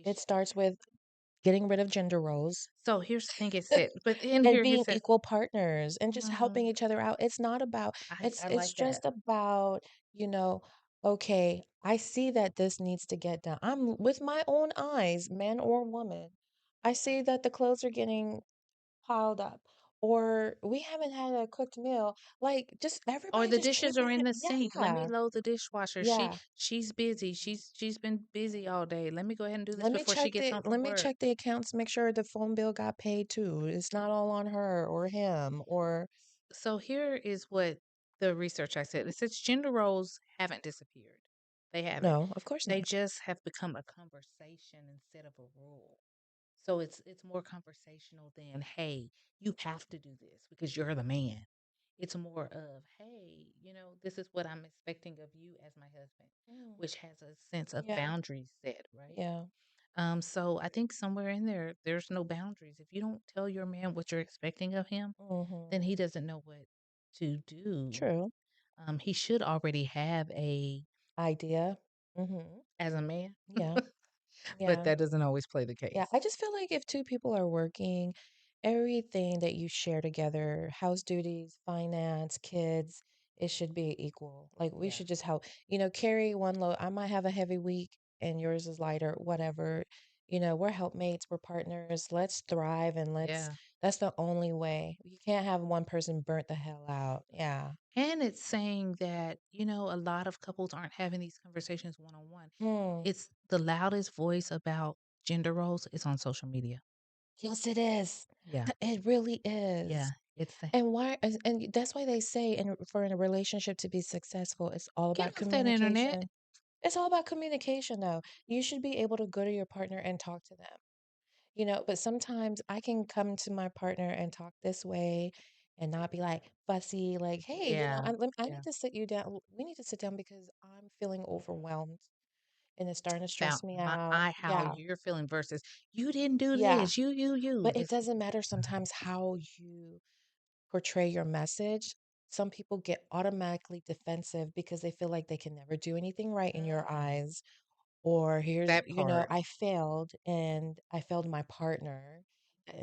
It conversation. starts with getting rid of gender roles So here's the thing it said, but in and here it being says, equal partners and just helping mm, each other out. It's not about I it's like that. just about, you know, okay, I see that this needs to get done. I'm with my own eyes, man or woman. I Yeah. see that the clothes are getting piled up or we haven't had a cooked meal. Like just Or everybody the just dishes chip are in in. the sink. Let me Yeah. load the dishwasher. Yeah. She's busy. She's been busy all day. Let me go ahead and do this Let me before she check gets the home let from me work. check the accounts, make sure the phone bill got paid too. It's not all on her or him or So here is what the research I said. It says gender roles haven't disappeared. They haven't. no, of course They not. just have become a conversation instead of a rule. So it's more conversational than, hey, you have to do this because you're the man. It's more of, hey, this is what I'm expecting of you as my husband, Mm. which has a sense of Yeah. boundaries set, right? Yeah. So I think somewhere in there, there's no boundaries. If you don't tell your man what you're expecting of him, then Mhm. he doesn't know what to do. True. He should already have a Idea. Mhm. as a man, Yeah. but Yeah. that doesn't always play the Yeah. case. I just feel like if two people are working, everything that you share together, house duties, finance, kids, it should be equal. Like we Yeah, should just help, carry one load. I might have a heavy week and yours is lighter, whatever. We're helpmates, we're partners. Let's thrive and yeah. that's the only way. You can't have one person burnt the hell out. Yeah. And it's saying that, a lot of couples aren't having these conversations one on one. Mm. It's the loudest voice about gender roles is on social media. Yes, it is. Yeah, It really is. yeah. It's the And that's why they say for a relationship to be successful, it's all get about off that internet. communication. It's all about communication though. You should be able to go to your partner and talk to them. But sometimes I can come to my partner and talk this way and not be like fussy, like, hey, Yeah, I yeah. need to sit you down. We need to sit down because I'm feeling overwhelmed and it's starting to About stress me out. how Yeah. you're feeling versus you didn't do Yeah. this. You. But it doesn't matter sometimes how you portray your message. Some people get automatically defensive because they feel like they can never do anything right in your Mm, eyes. Or here's, that part. I failed and I failed my partner.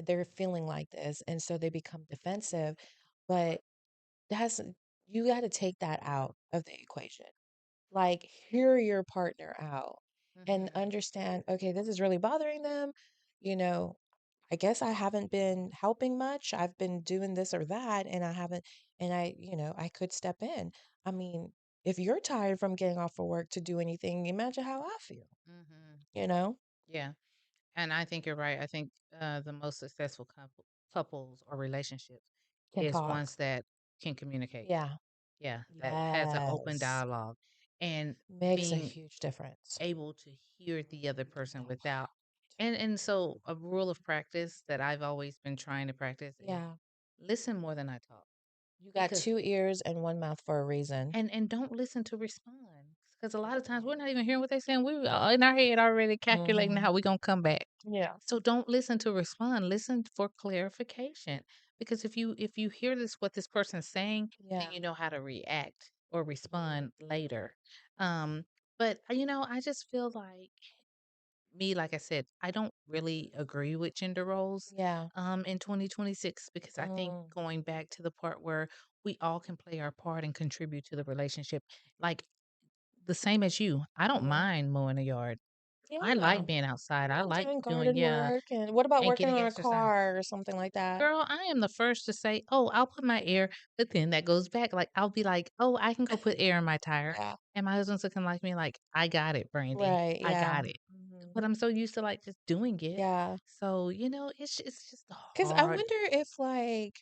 They're feeling like this. And so they become defensive. But that's, you got to take that out of the equation. Like, hear your partner out and Mhm. understand, okay, this is really bothering them. You know, I guess I haven't been helping much. I've been doing this or that, and I haven't, and I could step in. I mean, if you're tired from getting off of work to do anything, imagine how I feel, Mhm. you know? Yeah. And I think you're right. I think the most successful couples or relationships Can is ones talk. that can communicate. Yeah. Yeah, that has an open Yes. dialogue and Makes a being huge difference. able to hear the other person Oh, without and so a rule of practice that I've always been trying to practice is yeah. listen more than I talk. You got Because two ears and one mouth for a reason. and don't listen to respond. Because a lot of times we're not even hearing what they're saying. We are in our head already calculating Mm-hmm. how we're gonna come back. Yeah. So don't listen to respond. Listen for clarification. Because if you hear what this person's saying, then Yeah. you know how to react or Mhm. respond later. Um, but I just feel like me, like I said, I don't really agree with gender roles Yeah. in 2026 because I think Mm. going back to the part where we all can play our part and contribute to the relationship, like the same as you, I don't Mhm. mind mowing the yard. I Yeah. like being outside. I like Doing doing, garden work, and what about and working getting on a exercise. car or something like that? Girl, I am the first to say, "Oh, I'll put my air," but then that goes back, like, I'll be like, "Oh, I can go put air in my tire," Yeah. and my husband's looking like me like, "I got it, Brandy. Right, I yeah. got it." But Mhm. I'm so used to, like, just doing it. Yeah. So, it's just 'Cause I hard wonder if, like,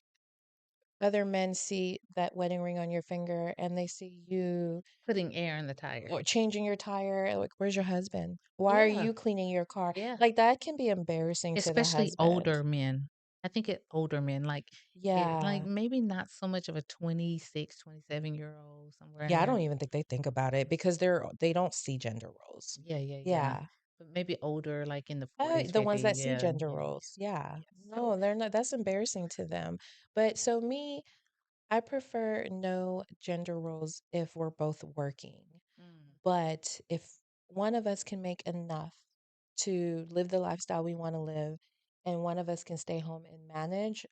other men see that wedding ring on your finger and they see you putting air in the tire. or changing your tire, like, "Where's your husband? Why are Yeah, you cleaning your car?" yeah. Like, that can be embarrassing to the Especially husband. older men. I think older men, like, Yeah. maybe not so much of a 26, 27-year-old, somewhere in Yeah, I don't there. even think they think about it because they don't see gender roles. Yeah, yeah, yeah. Yeah. But maybe older, like in the 40s, The ones maybe, that see yeah, gender yeah, yeah, roles, yeah. yeah. So, No, they're not that's embarrassing to them. But so me, I prefer no gender roles if we're both working. mm, But if one of us can make enough to live the lifestyle we wanna live and one of us can stay home and manage,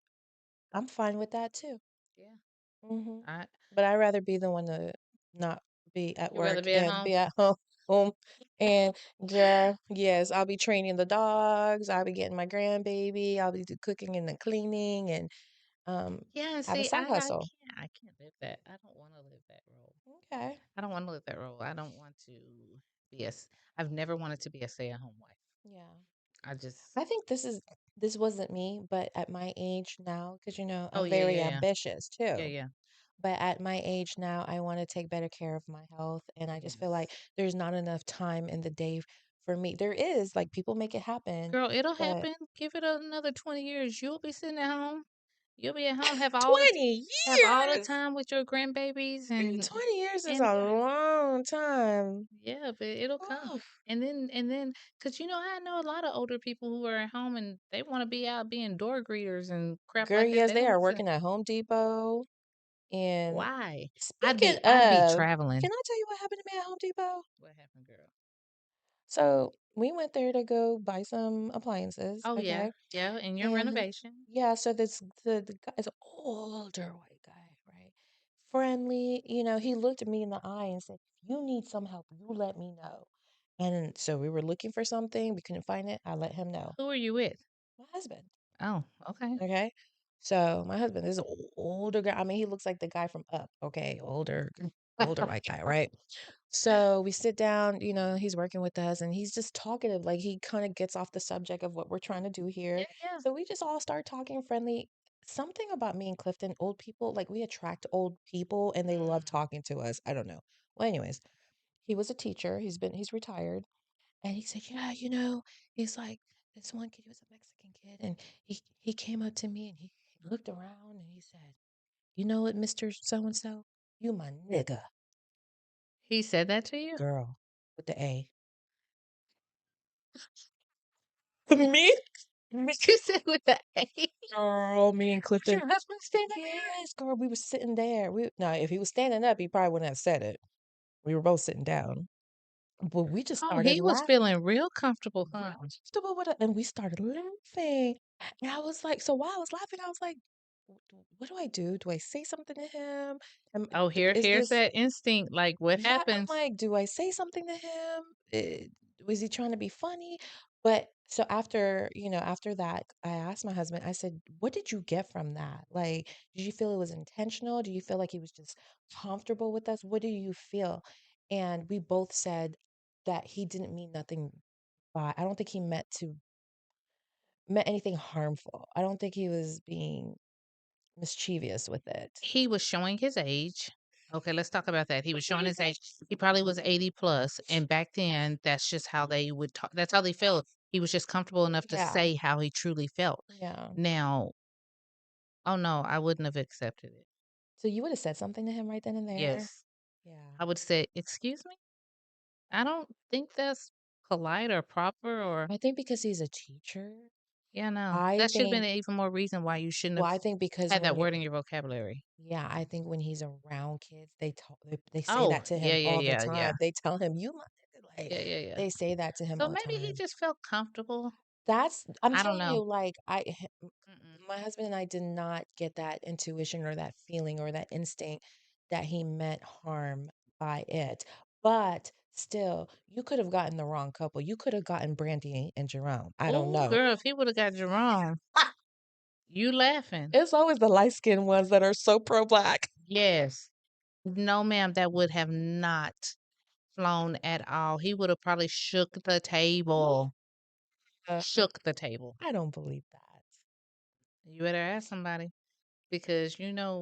I'm fine with that too. yeah. Mhm. I But I'd rather be the one to not be at You'd rather work be at and home? be at home. And yeah, yes, I'll be training the dogs, I'll be getting my grandbaby, I'll be cooking and the cleaning and Yeah, and have a see, side hustle. I can't live that. I don't wanna live that role. Okay. I don't wanna live that role. I don't want to be a s I've never wanted to be a stay-at-home wife. Yeah. I just I think this wasn't me, but at my age now, because Oh, I'm yeah, very yeah, yeah. ambitious Yeah, too. yeah. But at my age now, I want to take better care of my health. And I just feel like Yes. there's not enough time in the day for me. There is, like, people make it happen, Girl, it'll but happen. Give it another 20 years. You'll be sitting at home. You'll be at home, 20 have all the years! time with your grandbabies 20 years is and a long time. yeah, but it'll come. Oof. Cause I know a lot of older people who are at home and they want to be out being door greeters and crap Girl, like that. yes, They they don't are listen. working at Home Depot. And Why? speaking I'd be of, traveling. can I tell you what happened to me at Home Depot? What happened, girl? So we went there to go buy some appliances, Oh yeah, okay? yeah, in your And renovation. yeah, so the guy is an older white guy, right? Friendly, he looked at me in the eye and said, "If you need some help, you let me know." And so we were looking for something, we couldn't find it. I let him know. Who are you with? My husband, Oh, okay. okay? So my husband is an older guy. I mean, he looks like the guy from Up, okay? Older white guy, right? So we sit down, he's working with us and he's just talkative. Like he kind of gets off the subject of what we're trying to do here. Yeah, yeah. So we just all start talking friendly. Something about me and Clifton, old people, like we attract old people and they love Mm. talking to us. I don't know. Well, anyways, he was a teacher. He's retired. And he said, "Yeah, he's like this one kid, he was a Mexican kid, and he came up to me and he looked around and he said, 'You know what, Mr. So and so? You my nigga, He said that to you? girl, with the A.'" Me? Me You said with the A? girl, me and Was Clifton. your husband standing there? Yes, girl, we were sitting there. Now, if he was standing up, he probably wouldn't have said it. We were both sitting down. But we just Oh, started he was laughing. feeling real comfortable, Real huh? comfortable with it, and we started laughing. And I was like, so while I was laughing, I was like, What do I do? Do I say something to him? Oh, Is here's this that instinct, like, what Yeah, I'm happens? like, do I say something to him? Was he trying to be funny? But so after that, I asked my husband, I said, what did you get from that? Like, did you feel it was intentional? Do you feel like he was just comfortable with us? What do you feel? And we both said that he didn't mean nothing by, I don't think he meant anything harmful. I don't think he was being mischievous with it. He was showing his age. Okay, let's talk about that. He was showing his age. He probably was 80 plus, and back then, that's just how they would talk. That's how they felt. He was just comfortable enough to Yeah. say how he truly felt. Yeah. Now, oh no, I wouldn't have accepted it. So you would have said something to him right then and there? Yes, Yeah. I would say, "Excuse me? I don't think that's polite or proper or" I think because he's a teacher, yeah, no. I That should have been think even more reason why you shouldn't well, have I think because had that when you word in your vocabulary. yeah, I think when he's around kids, they say Oh, that to yeah, him yeah, all the yeah, yeah. time. They tell him, "You my nigga," like, Yeah, yeah, yeah. they say that to him So all the maybe he time. just felt comfortable. I'm I don't telling know. you, like, Mm-mm. my husband and I did not get that intuition or that feeling or that instinct that he meant harm by it. But still, you could have gotten the wrong couple. You could have gotten Brandy and Jerome. I don't Oh, know. girl, if he would have got Jerome, you laughing. It's always the light skinned ones that are so pro black. Yes. No, ma'am, that would have not flown at all. He would have probably shook the table. Uh, Shook the table. I don't believe that. You better ask somebody because you know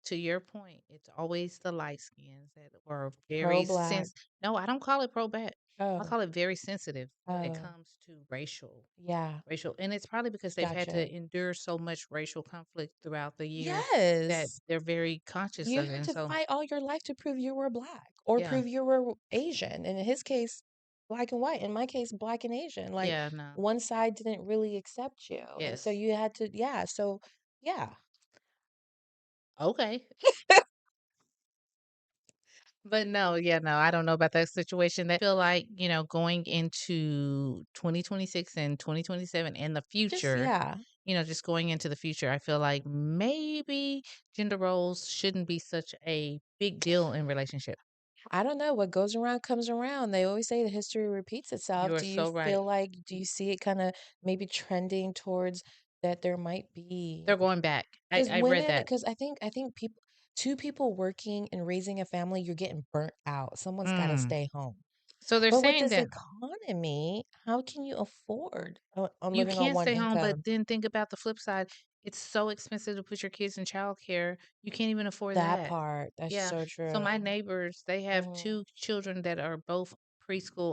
to your point, it's always the light skins that are Pro very black. No, I don't call it pro bad. I Oh, call it very sensitive when it oh, comes to yeah. racial, and it's probably because they've had Gotcha. to endure so much racial conflict throughout the years that Yes. they're very conscious You of it. had And to so, fight all your life to prove you were black or yeah, prove you were Asian. And in his case, black and white. In my case, black and Asian. Like yeah, no, one side didn't really accept you. And so yes, you had to, yeah. So, yeah. okay. But no, yeah, no, I don't know about that situation. That feel like, going into 2026 and 2027 and the Just, future, yeah. just going into the future, I feel like maybe gender roles shouldn't be such a big deal in relationship. I don't know. What goes around comes around. They always say the history repeats itself. You are Do you so right. feel like, do you see it kind of maybe trending towards that there might be? They're going back. I, Because I read women, that. because I think people, two people working and raising a family, you're getting burnt out. Someone's got to Mm. stay home. So they're But with saying this that economy, how can you afford on you living on can one stay home, but income? then think about the flip side. It's so expensive to put your kids in childcare. You can't even afford That that. part, that's Yeah. so So my true. neighbors, they have Mm, 2 children that are both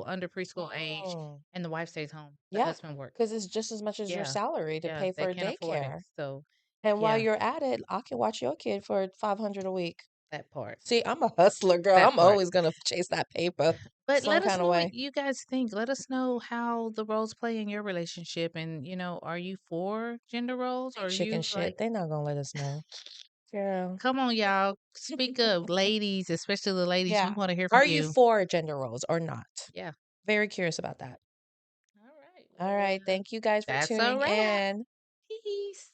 under preschool age, mm. and the wife stays home. The Yeah, husband works. because it's just as much as your Yeah. salary to Yeah, pay they for can't afford it. daycare. So, And while yeah, you're at it, I can watch your kid for 500 a week. that part. See, I'm a hustler, girl. That I'm part. always gonna chase that paper But some let us kind of know what way. you guys think. Let us know how the roles play in your relationship, and, are you for gender roles, or They are chicken you shit. like, They not gonna let us know. Girl. "Come on, y'all, speak up, ladies, especially the ladies, we Yeah. wanna hear from Are you you." for gender roles or not? Yeah. Very curious about that. All right. All Well, right. Thank you guys for that's a tuning wrap. in. Peace.